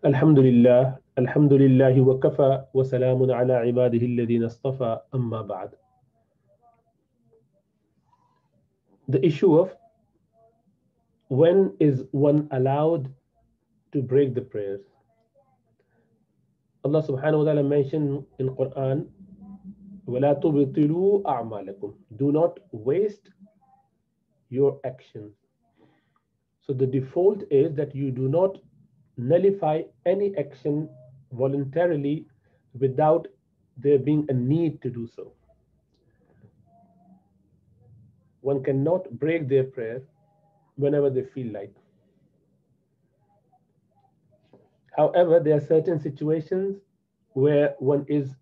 Alhamdulillah wa kafa wa salamun ala ibadihi alladhina istafa amma ba'd. The issue of when is one allowed to break the prayers. Allah subhanahu wa ta'ala mentioned in Quran, وَلَا تُبْطِلُوا أَعْمَالَكُمْ. Do not waste your actions. So the default is that you do not nullify any action voluntarily without there being a need to do so. One cannot break their prayer whenever they feel like. However, there are certain situations where one is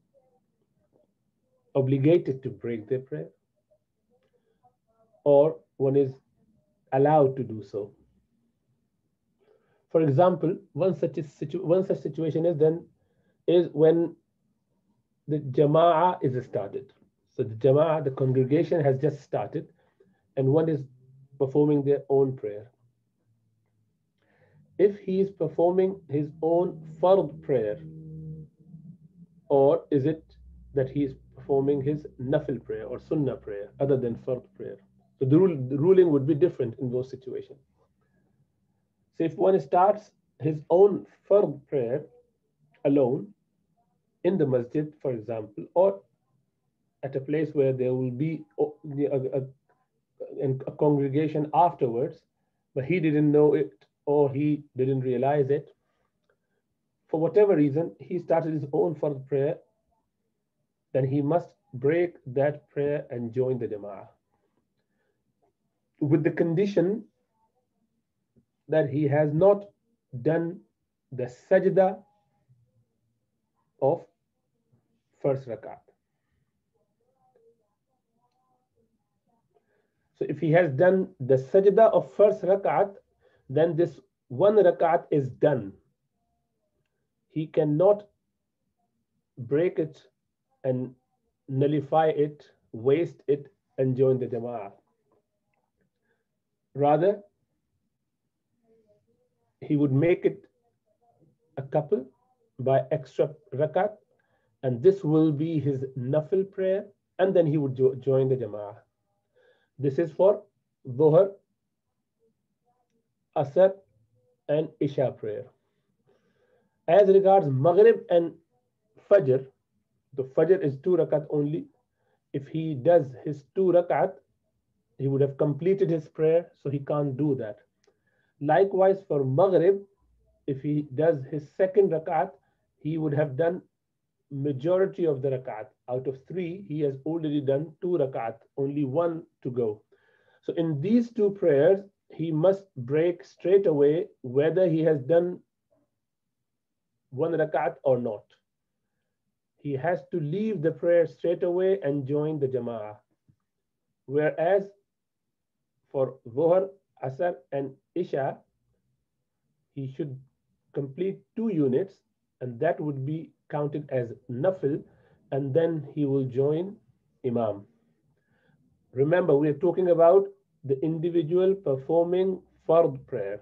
obligated to break their prayer or one is allowed to do so. For example, one such situation is when the jama'ah is started. So the jama'ah, the congregation has just started and one is performing their own prayer. If he is performing his own fard prayer, or is it that he is performing his nafil prayer or sunnah prayer other than fard prayer? So the ruling would be different in those situations. So if one starts his own fard prayer alone in the masjid, for example, or at a place where there will be a congregation afterwards, but he didn't know it or he didn't realize it, for whatever reason, he started his own fard prayer, then he must break that prayer and join the jama'ah, with the condition that he has not done the sajda of first rakat. So if he has done the sajda of first rakat, then this one rakat is done. He cannot break it and nullify it, waste it, and join the jama'ah. Rather, he would make it a couple by extra rakat, and this will be his nafil prayer, and then he would join the jama'ah. This is for Dhuhr, Asr, and Isha prayer. As regards Maghrib and Fajr, the Fajr is 2 rakat only. If he does his 2 rakat, he would have completed his prayer, so he can't do that. Likewise for Maghrib, if he does his 2nd rakat, he would have done majority of the rakat. Out of 3, he has already done 2 rakat, only 1 to go. So in these 2 prayers, he must break straight away whether he has done 1 rakat or not. He has to leave the prayer straight away and join the jama'ah. Whereas for Dhuhr, Asr, and Isha, he should complete 2 units, and that would be counted as nafil, and then he will join Imam. Remember, we are talking about the individual performing fard prayer.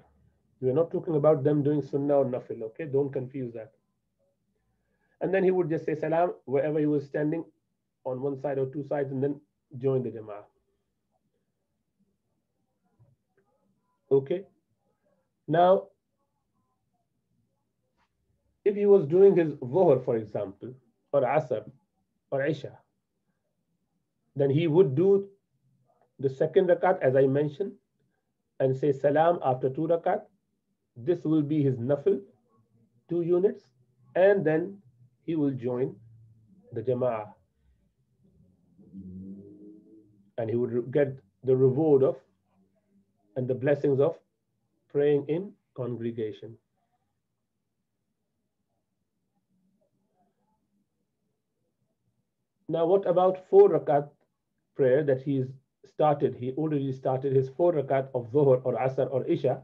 We are not talking about them doing sunnah or nafil, okay? Don't confuse that. And then he would just say salam wherever he was standing, on one side or 2 sides, and then join the jama'ah. Okay? Now, if he was doing his Dhuhr, for example, or Asr, or Isha, then he would do the 2nd rakat, as I mentioned, and say salam after 2 rakat. This will be his nafil, 2 units, and then he will join the jama'ah. And he would get the reward of and the blessings of praying in congregation. Now, what about 4 rakat prayer that he's started? He already started his 4 rakat of Dhuhr or Asr or Isha,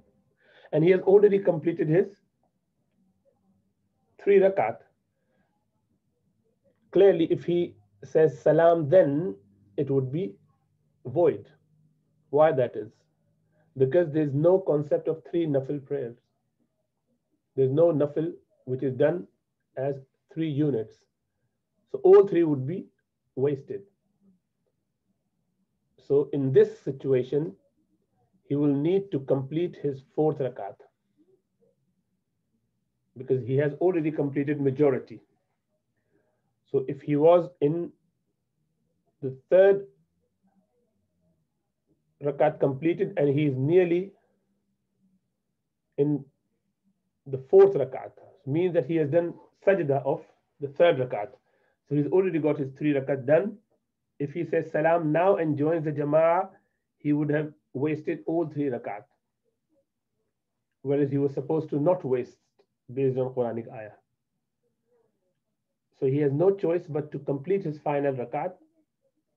and he has already completed his 3 rakat. Clearly, if he says salam, then it would be void. Why that is? Because there's no concept of 3 nafil prayers. There's no nafil which is done as 3 units. So all 3 would be wasted. So in this situation, he will need to complete his 4th rakat because he has already completed majority. So if he was in the 3rd rakat completed and he is nearly in the 4th rakat, means that he has done sajda of the 3rd rakat. So he's already got his 3 rakat done. If he says salam now and joins the jama'ah, he would have wasted all 3 rakat, whereas he was supposed to not waste based on Quranic ayah. So he has no choice but to complete his final rakat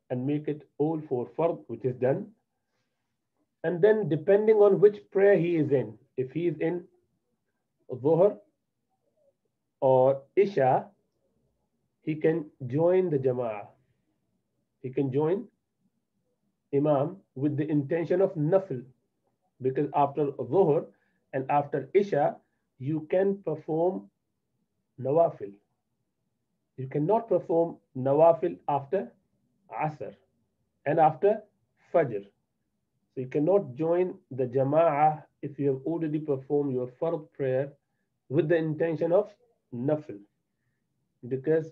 and make it all for fard, which is done. And then depending on which prayer he is in, if he is in Dhuhr or Isha, he can join the jama'ah. He can join Imam with the intention of nafil, because after Dhuhr and after Isha, you can perform nawafil. You cannot perform nawafil after Asr and after Fajr. So you cannot join the jama'ah if you have already performed your fard prayer with the intention of nafil, because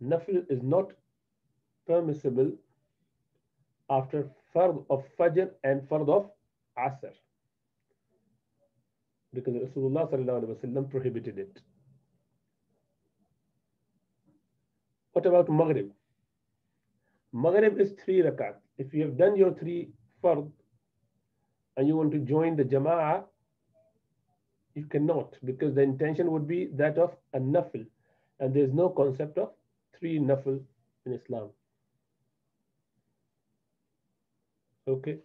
nafil is not permissible after fard of Fajr and fard of Asr, because Rasulullah sallallahu alaihi wasallam prohibited it. What about Maghrib? Maghrib is 3 rakat. If you have done your 3 fard and you want to join the jama'ah, you cannot, because the intention would be that of a nafil, and there is no concept of 3 nafil in Islam. Okay.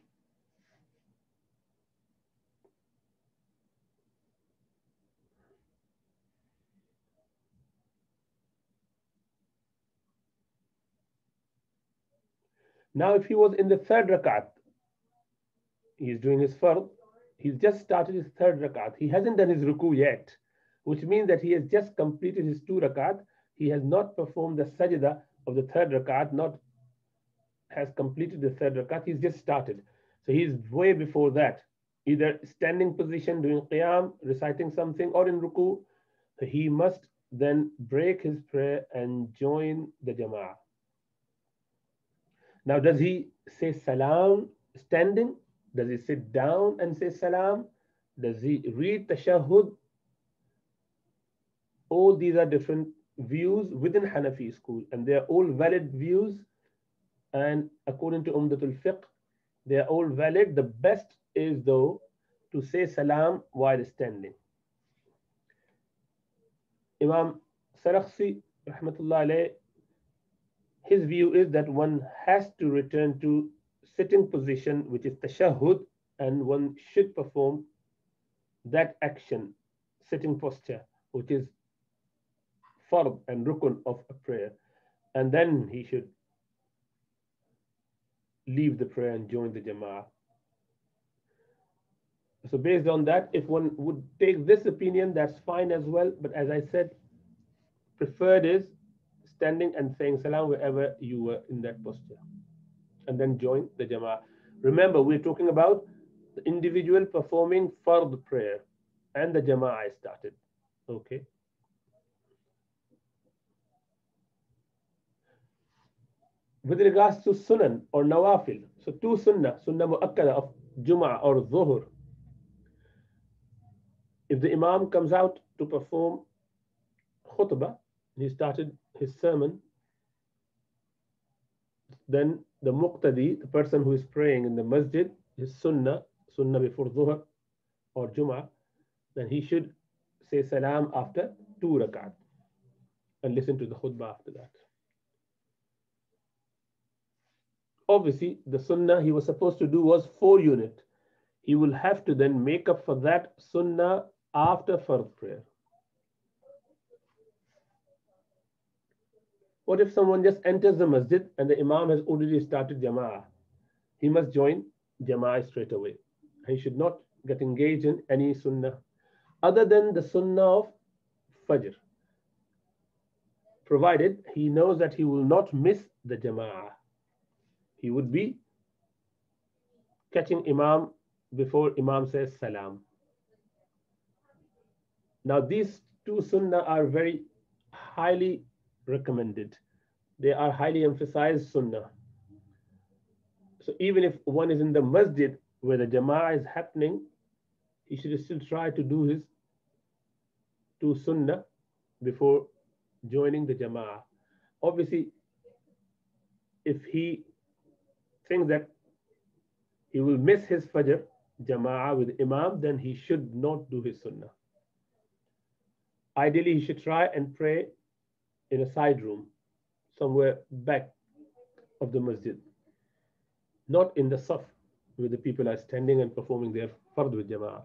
Now, if he was in the 3rd rakat, he is doing his fard, he's just started his 3rd rakat. He hasn't done his ruku yet, which means that he has just completed his 2 rakat. He has not performed the sajda of the 3rd rakat, not has completed the 3rd rakat. He's just started. So he's way before that, either standing position, doing qiyam, reciting something, or in ruku. So he must then break his prayer and join the jama'ah. Now, does he say salam standing? Does he sit down and say salam? Does he read tashahhud? All these are different views within Hanafi school, and they are all valid views. And according to Fiqh, they are all valid. The best is, though, to say salam while standing. Imam Sarakhsi, rahmatullah alayh, his view is that one has to return to sitting position, which is tashahhud, and one should perform that action, sitting posture, which is fard and rukun of a prayer, and then he should leave the prayer and join the jama'ah. So based on that, if one would take this opinion, that's fine as well. But as I said, preferred is standing and saying salam wherever you were in that posture, and then join the jama'ah. Remember, we're talking about the individual performing fard prayer, and the jama'ah started. Okay. With regards to sunan or nawafil, so 2 sunnah mu'akkada of Jummah or Dhuhr, if the imam comes out to perform khutbah, he started his sermon, then the muqtadi, the person who is praying in the masjid, his sunnah before Dhuhr or Jummah, then he should say salam after 2 rakat and listen to the khutbah after that. Obviously, the sunnah he was supposed to do was 4 unit. He will have to then make up for that sunnah after fard prayer. What if someone just enters the masjid and the imam has already started jama'ah? He must join jama'ah straight away. He should not get engaged in any sunnah other than the sunnah of Fajr, provided he knows that he will not miss the Jama'ah. He would be catching Imam before Imam says Salam. Now these two Sunnah are very highly recommended. They are highly emphasized Sunnah. So even if one is in the masjid where the Jama'ah is happening, he should still try to do his two Sunnah before joining the Jama'ah. Obviously, if he thinks that he will miss his Fajr Jama'ah with Imam, then he should not do his Sunnah. Ideally, he should try and pray in a side room, somewhere back of the masjid, not in the saf where the people are standing and performing their fard with Jama'ah.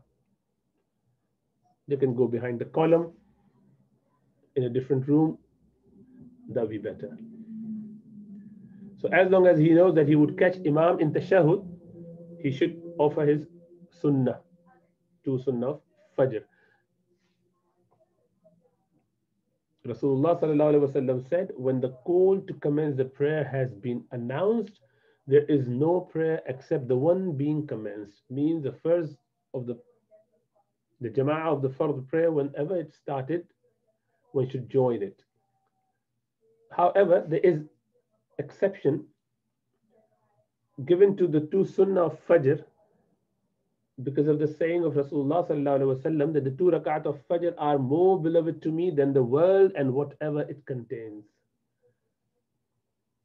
They can go behind the column in a different room. That would be better. So as long as he knows that he would catch Imam in tashahud, he should offer his Sunnah, two Sunnah of Fajr. Rasulullah sallallahu alaihi wasallam said, when the call to commence the prayer has been announced, there is no prayer except the one being commenced. Means the first of the Jama'ah of the fard prayer, whenever it started, one should join it. However, there is exception given to the two Sunnah of Fajr because of the saying of Rasulullah sallallahu alaihi wasallam that the two rakat of Fajr are more beloved to me than the world and whatever it contains.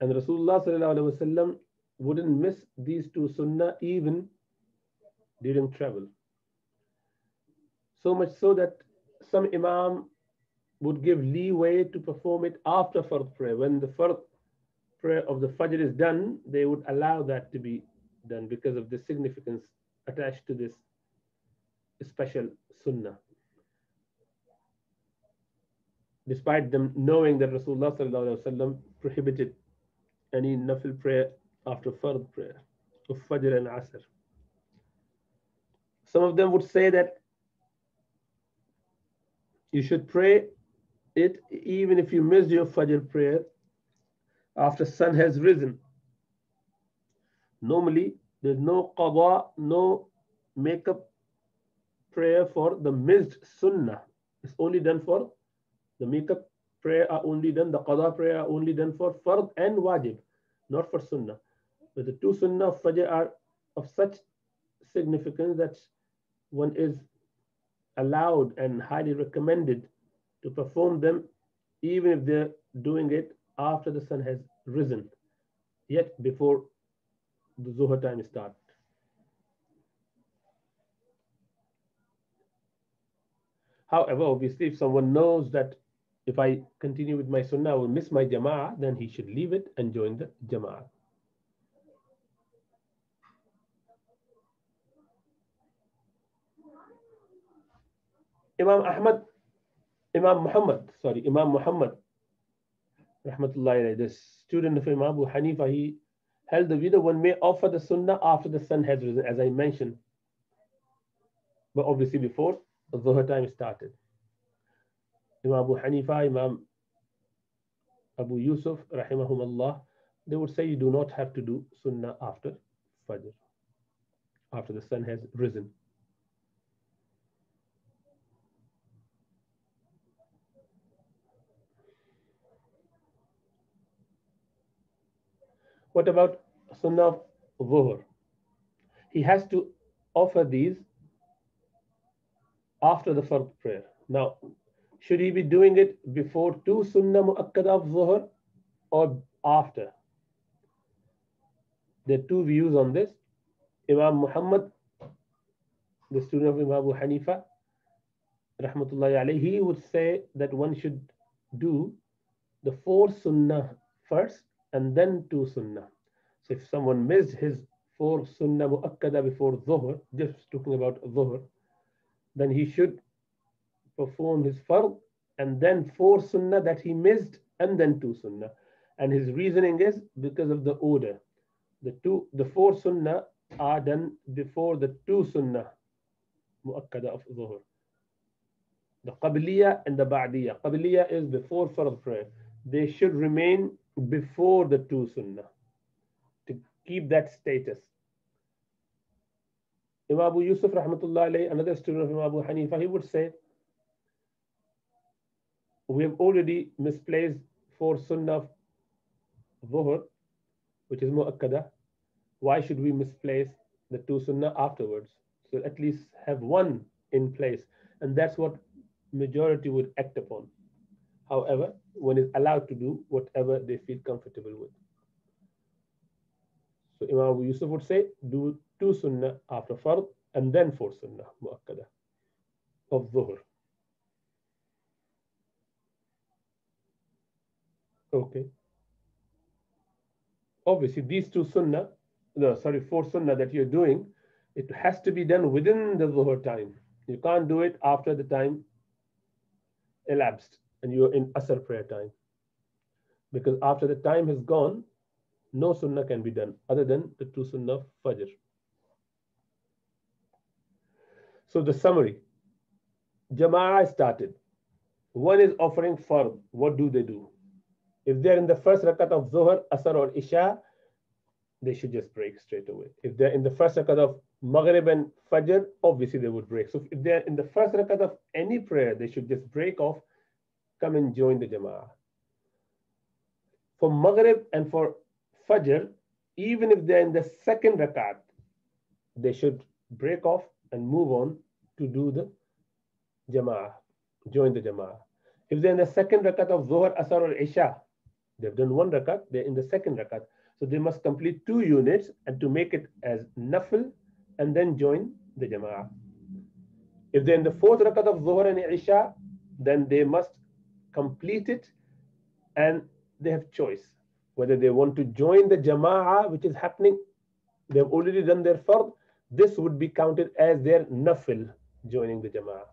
And Rasulullah sallallahu alaihi wasallam wouldn't miss these two Sunnah even during travel. So much so that some Imam would give leeway to perform it after Fard prayer. When the Fard prayer of the Fajr is done, they would allow that to be done because of the significance attached to this special Sunnah. Despite them knowing that Rasulullah sallallahu alaihi wasallam prohibited any nafil prayer after Fard prayer of Fajr and Asr. Some of them would say that you should pray it even if you missed your Fajr prayer after sun has risen. Normally, there's no qada, no makeup prayer for the missed Sunnah. It's only done for the makeup prayer are only done, the qada prayer are only done for Fard and Wajib, not for Sunnah. But the two Sunnah of Fajr are of such significance that one is allowed and highly recommended to perform them even if they're doing it after the sun has risen, yet before the Zuhr time starts. However, obviously, if someone knows that if I continue with my Sunnah, I will miss my Jama'ah, then he should leave it and join the Jama'ah. Imam Muhammad, rahmatullahi, the student of Imam Abu Hanifa, he held the view that one may offer the Sunnah after the sun has risen, as I mentioned, but obviously before the Dhuhr time started. Imam Abu Hanifa, Imam Abu Yusuf, rahimahumullah, they would say you do not have to do Sunnah after Fajr, after the sun has risen. What about Sunnah of Dhuhr? He has to offer these after the Fard prayer. Now, should he be doing it before two Sunnah Mu'akkada of Dhuhr or after? There are two views on this. Imam Muhammad, the student of Imam Abu Hanifa, rahmatullahi alayhi, he would say that one should do the four Sunnah first and then two Sunnah. So if someone missed his four Sunnah Mu'akkada before Dhuhr, just talking about Dhuhr, then he should perform his Fard and then four Sunnah that he missed and then two Sunnah. And his reasoning is because of the order. The four Sunnah are done before the two Sunnah Mu'akkada of Dhuhr. The Qabliya and the Ba'diya. Qabliya is before Fard prayer. They should remain before the two Sunnah to keep that status. Imam Abu Yusuf rahmatullah alayhi, another student of Imam Abu Hanifa, he would say, we have already misplaced 4 Sunnah of Dhuhr, which is Mu'akkada. Why should we misplace the 2 Sunnah afterwards? So at least have one in place. And that's what majority would act upon. However, one is allowed to do whatever they feel comfortable with. So Imam Abu Yusuf would say, do 2 Sunnah after Fard and then 4 Sunnah Mu'akkada of Dhuhr. Okay. Obviously, these 4 Sunnah that you're doing, it has to be done within the Dhuhr time. You can't do it after the time elapsed and you're in Asr prayer time. Because after the time has gone, no Sunnah can be done other than the 2 Sunnah of Fajr. So the summary, Jama'ah started. One is offering Fard. What do they do? If they're in the first rakat of Zuhr, Asr or Isha, they should just break straight away. If they're in the first rakat of Maghrib and Fajr, obviously they would break. So if they're in the first rakat of any prayer, they should just break off, come and join the Jama'ah. For Maghrib and for Fajr, even if they're in the second rakat, they should break off and move on to do the Jama'ah, join the Jama'ah. If they're in the second rakat of Zuhr, Asr or Isha, they've done 1 rakat, they're in the second rakat. So they must complete 2 units and to make it as Nafil and then join the Jama'ah. If they're in the 4th rakat of Zuhr and Isha, then they must complete it and they have choice. Whether they want to join the Jama'ah, which is happening, they've already done their Fard, this would be counted as their Nafil, joining the Jama'ah.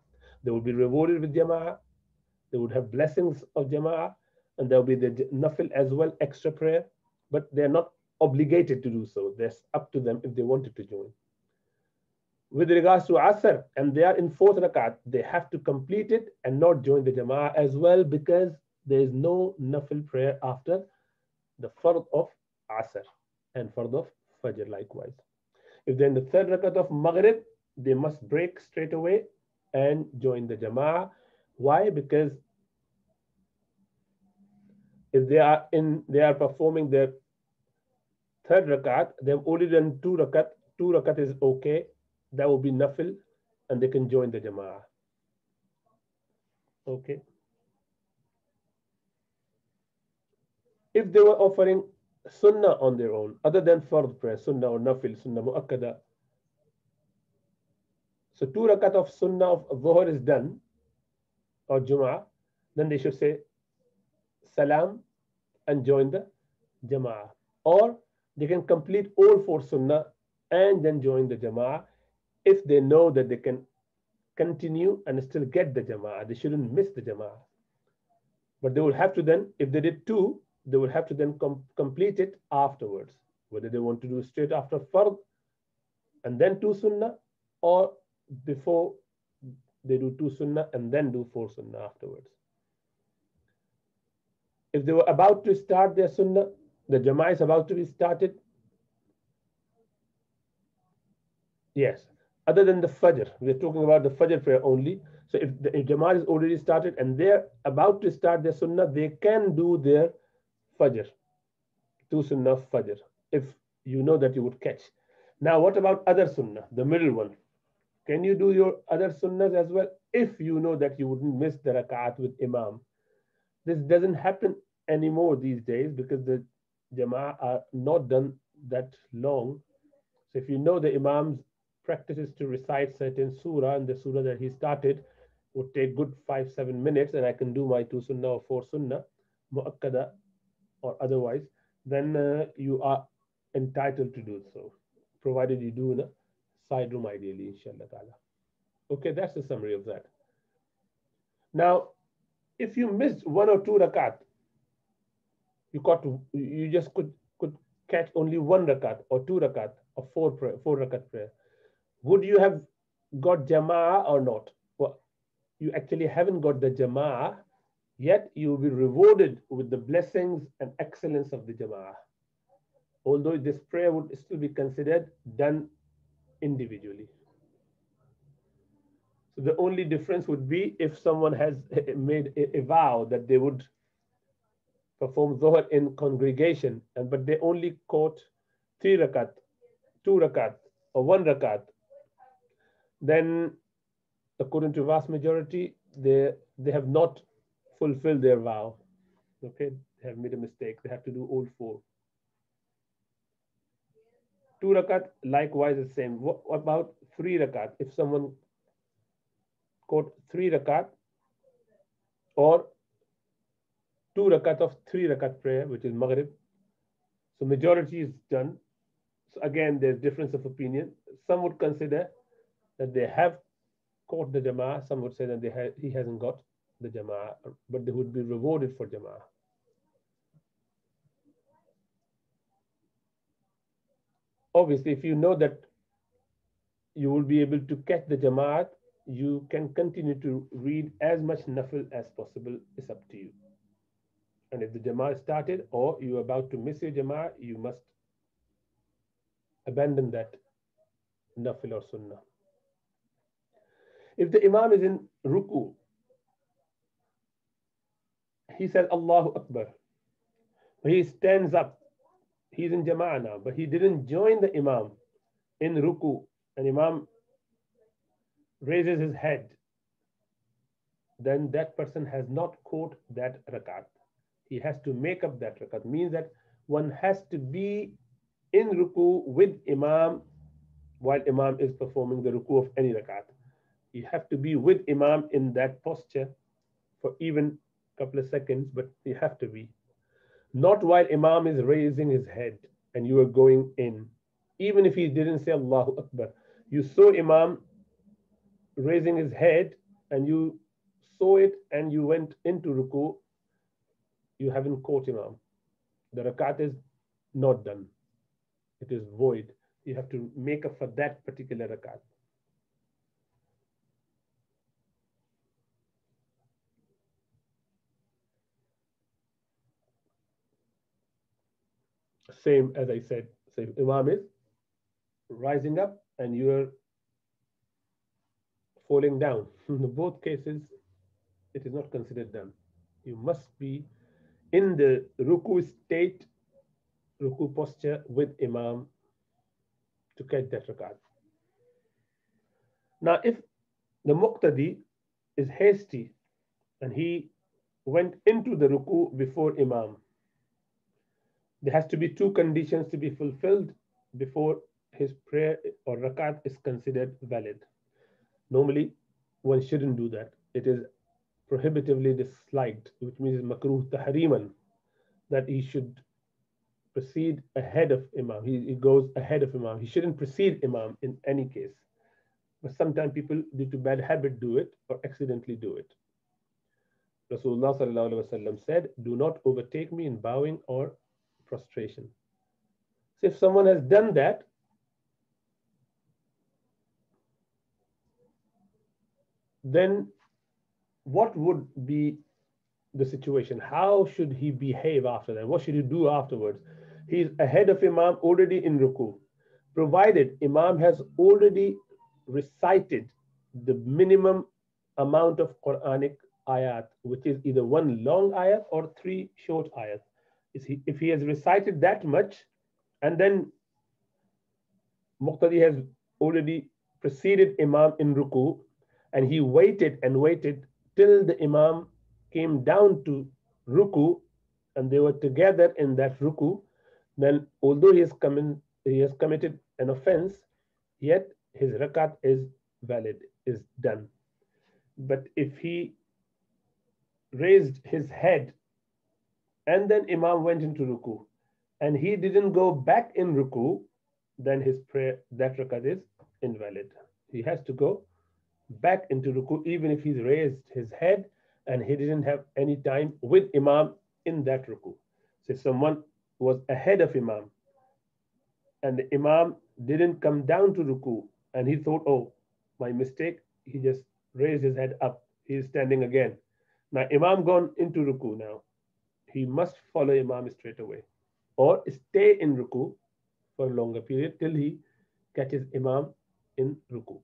They would be rewarded with Jama'ah, they would have blessings of Jama'ah, and there will be the Nafil as well, extra prayer, but they're not obligated to do so. That's up to them if they wanted to join. With regards to Asr, and they are in 4th rakat, they have to complete it and not join the Jama'ah as well, because there is no Nafil prayer after the Fard of Asr and Fard of Fajr likewise. If they're in the 3rd rakat of Maghrib, they must break straight away and join the Jama'ah. Why? Because if they are performing their 3rd rakat, they've already done 2 rakat. 2 rakat is okay. That will be Nafil, and they can join the Jama'ah. Okay. If they were offering Sunnah on their own, other than Fard prayer, Sunnah or Nafil, Sunnah Mu'akkada. So 2 rakat of Sunnah of Dhuhr is done, or Jummah, then they should say Salam and join the Jama'ah. Or they can complete all 4 Sunnah and then join the Jama'ah if they know that they can continue and still get the Jama'ah. They shouldn't miss the Jama'ah. But they will have to then, if they did 2, they will have to then complete it afterwards. Whether they want to do straight after Fard and then 2 Sunnah, or before they do 2 Sunnah and then do 4 Sunnah afterwards. If they were about to start their Sunnah, the Jama'ah is about to be started. Yes, other than the Fajr, we're talking about the Fajr prayer only. So if Jama'ah is already started and they're about to start their Sunnah, they can do their Fajr, 2 Sunnah of Fajr, if you know that you would catch. Now, what about other Sunnah, the middle one? Can you do your other Sunnahs as well if you know that you wouldn't miss the Rak'at with Imam? This doesn't happen anymore these days because the Jama'ah are not done that long. So if you know the Imam's practices to recite certain surah, and the surah that he started would take good 5-7 minutes, and I can do my 2 Sunnah or 4 Sunnah, Mu'akkada or otherwise, then you are entitled to do so, provided you do in a side room ideally, inshallah ta'ala. Okay, that's the summary of that. Now, if you missed 1 or 2 rakat, you just could catch only 1 rakat or 2 rakat or 4 rakat prayer. Would you have got Jama'ah or not? Well, you actually haven't got the jama'ah, yet you will be rewarded with the blessings and excellence of the jama'ah. Although this prayer would still be considered done individually. So the only difference would be if someone has made a vow that they would perform Zohar in congregation, but they only caught 3 rakat, 2 rakat, or 1 rakat, then according to vast majority, they have not fulfilled their vow. Okay, they have made a mistake. They have to do all 4. 2 rakat, likewise the same. What about 3 rakat? If someone caught 3 rakat or 2 rakat of 3 rakat prayer, which is Maghrib, so majority is done. So again, there's difference of opinion. Some would consider that they have caught the jama'ah. Some would say that he hasn't got the jama'ah, but they would be rewarded for jama'ah. Obviously, if you know that you will be able to catch the jama'at, you can continue to read as much nafil as possible. It's up to you. And if the jama'ah started or you're about to miss your jama'ah, you must abandon that nafil or sunnah. If the imam is in ruku, he says Allahu Akbar. He stands up. He's in jama'ah now, but he didn't join the imam in ruku. And imam raises his head. Then that person has not caught that rakat. He has to make up that rakat. Means that one has to be in ruku with imam while imam is performing the ruku of any rakat. You have to be with imam in that posture for even a couple of seconds, but you have to be. Not while imam is raising his head and you are going in. Even if he didn't say Allahu Akbar, you saw imam raising his head and you saw it and you went into ruku, you haven't caught imam. The rakat is not done. It is void. You have to make up for that particular rakat. Same as I said. So if imam is rising up and you are falling down, in both cases, it is not considered done. You must be in the ruku state, ruku posture with imam to catch that rakat. Now, if the muqtadi is hasty and he went into the ruku before imam, there has to be 2 conditions to be fulfilled before his prayer or rakat is considered valid. Normally, one shouldn't do that. It is prohibitively disliked, which means makruh tahriman, that he should proceed ahead of imam. He goes ahead of imam. He shouldn't precede imam in any case. But sometimes people, due to bad habit, do it or accidentally do it. Rasulullah sallallahu alaihi wasallam said, "Do not overtake me in bowing or prostration." So if someone has done that, then what would be the situation? How should he behave after that? What should he do afterwards? He's ahead of imam, already in ruku. Provided imam has already recited the minimum amount of Quranic ayat, which is either 1 long ayat or 3 short ayat. If he has recited that much, and then Muqtadi has already preceded imam in ruku, and he waited and waited till the imam came down to ruku, and they were together in that ruku, then although he has committed an offense, yet his rakat is valid, is done. But if he raised his head and then imam went into ruku and he didn't go back in ruku, then his prayer, that rakat is invalid. He has to go back into ruku even if he's raised his head and he didn't have any time with imam in that ruku. So if someone was ahead of imam and the imam didn't come down to ruku and he thought, oh, my mistake, he just raised his head up He is standing again. Now Imam gone into ruku now. He must follow Imam straight away or stay in ruku for a longer period till he catches Imam in ruku.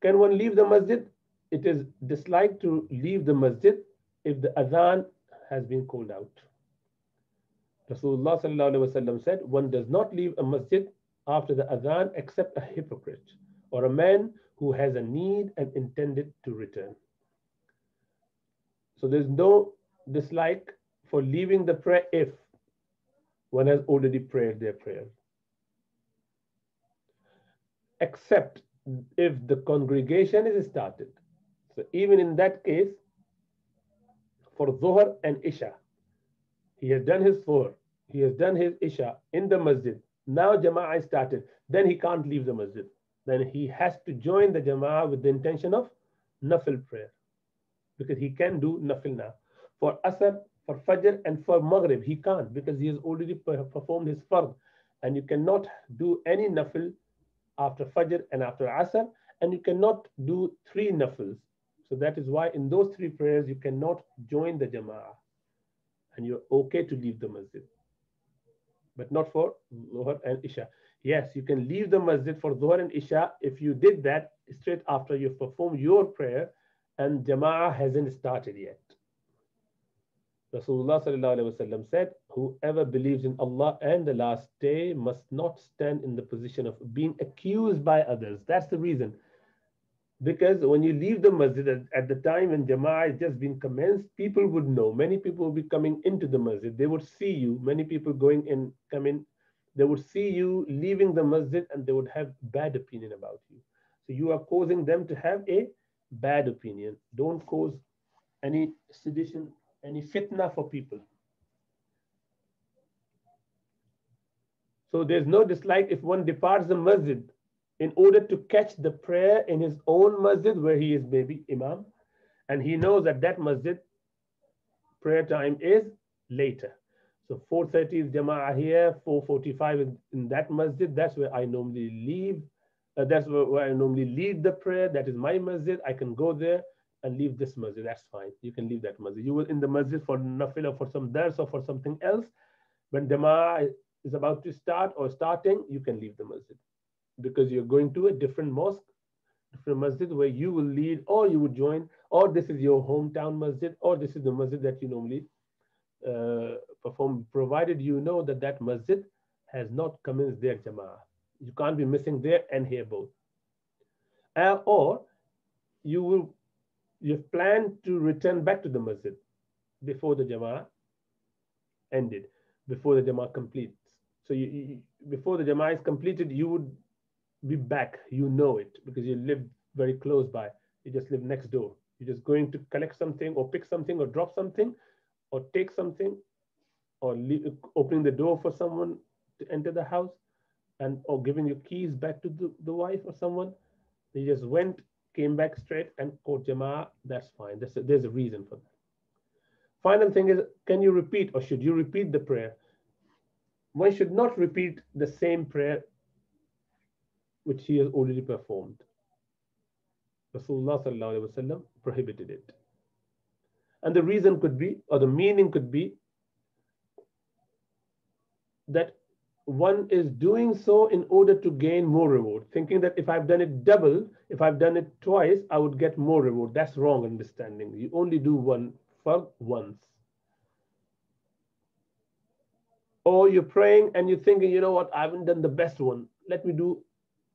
Can one leave the masjid? It is disliked to leave the masjid if the adhan has been called out. Rasulullah said, one does not leave a masjid after the adhan except a hypocrite or a man who has a need and intended to return. So there's no dislike for leaving the prayer if one has already prayed their prayer, except if the congregation is started. So even in that case, for Dhuhr and Isha, he has done his Dhuhr, he has done his Isha in the masjid. Now Jama'ah started. Then he can't leave the masjid. Then he has to join the Jama'ah with the intention of Nafil prayer, because he can do Nafil now. For Asr, for Fajr, and for Maghrib, he can't because he has already performed his Fard. And you cannot do any Nafil after Fajr and after Asr, and you cannot do 3 Nafils. So that is why in those 3 prayers, you cannot join the Jama'ah. And you're okay to leave the masjid, but not for Dhuhr and Isha. Yes, you can leave the masjid for Dhuhr and Isha if you did that straight after you've performed your prayer and Jama'ah hasn't started yet. Rasulullah said, whoever believes in Allah and the last day must not stand in the position of being accused by others. That's the reason. Because when you leave the masjid at the time when Jama'ah has just been commenced, people would know. Many people will be coming into the masjid. They would see you. Many people going in, coming. They would see you leaving the masjid and they would have bad opinion about you. So you are causing them to have a bad opinion. Don't cause any sedition, any fitna for people. So there's no dislike if one departs the masjid in order to catch the prayer in his own masjid where he is maybe imam, and he knows that that masjid prayer time is later. So 4:30 is Jama'ah here, 4:45 in that masjid. That's where I normally leave. That's where I normally lead the prayer. That is my masjid. I can go there and leave this masjid. That's fine. You can leave that masjid. You were in the masjid for nafil or for some dars or for something else. When Jama'ah is about to start or starting, you can leave the masjid, because you're going to a different mosque, different masjid where you will lead or you would join, or this is your hometown masjid, or this is the masjid that you normally perform, provided you know that that masjid has not commenced their Jama'ah. You can't be missing there and here both. Or you've planned to return back to the masjid before the Jama'ah ended, before the Jama'ah completes. So before the Jama'ah is completed, you would be back. You know it because you live very close by. You just live next door. You're just going to collect something or pick something or drop something or take something or opening the door for someone to enter the house, and or giving your keys back to the wife or someone. You just went, came back straight and caught Jama'ah. That's fine. There's a reason for that. Final thing is, can you repeat or should you repeat the prayer? One should not repeat the same prayer which he has already performed. Rasulullah ﷺ prohibited it. And the reason could be, or the meaning could be, that one is doing so in order to gain more reward, thinking that if I've done it double, if I've done it twice, I would get more reward. That's wrong understanding. You only do one for once. Or you're praying and you're thinking, you know what, I haven't done the best one. Let me do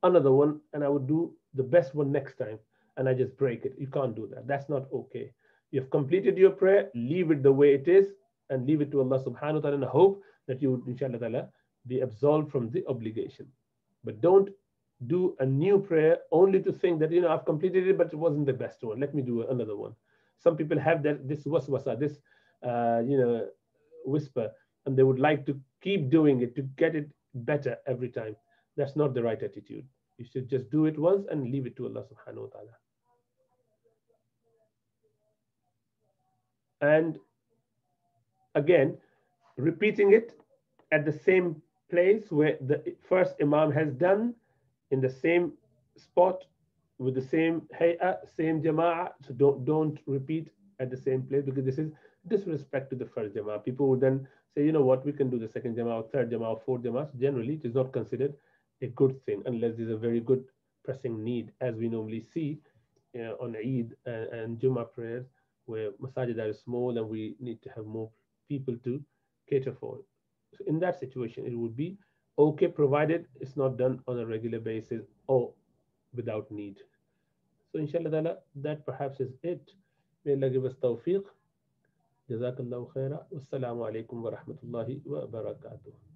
another one and I would do the best one next time. And I just break it. You can't do that. That's not okay. You've completed your prayer, leave it the way it is and leave it to Allah subhanahu wa ta'ala and hope that you would, inshallah ta'ala, be absolved from the obligation. But don't do a new prayer only to think that, you know, I've completed it, but it wasn't the best one. Let me do another one. Some people have this waswasa, this, whisper, and they would like to keep doing it to get it better every time. That's not the right attitude. You should just do it once and leave it to Allah subhanahu wa ta'ala. And again, repeating it at the same place where the first Imam has done, in the same spot, with the same hay'ah, same jama'ah. So don't repeat at the same place, because this is disrespect to the first jama'ah. People would then say, you know what, we can do the second jama'ah, or third jama'ah, or fourth jama'ah. So generally, it is not considered a good thing unless there's a very good pressing need, as we normally see on Eid and Jummah prayers, where masajid are small and we need to have more people to cater for. So in that situation, it would be okay, provided it's not done on a regular basis or without need. So inshallah ta'ala, that perhaps is it. May Allah give us tawfiq. Jazakallahu khaira. Wassalamu alaikum wa rahmatullahi wa barakatuh.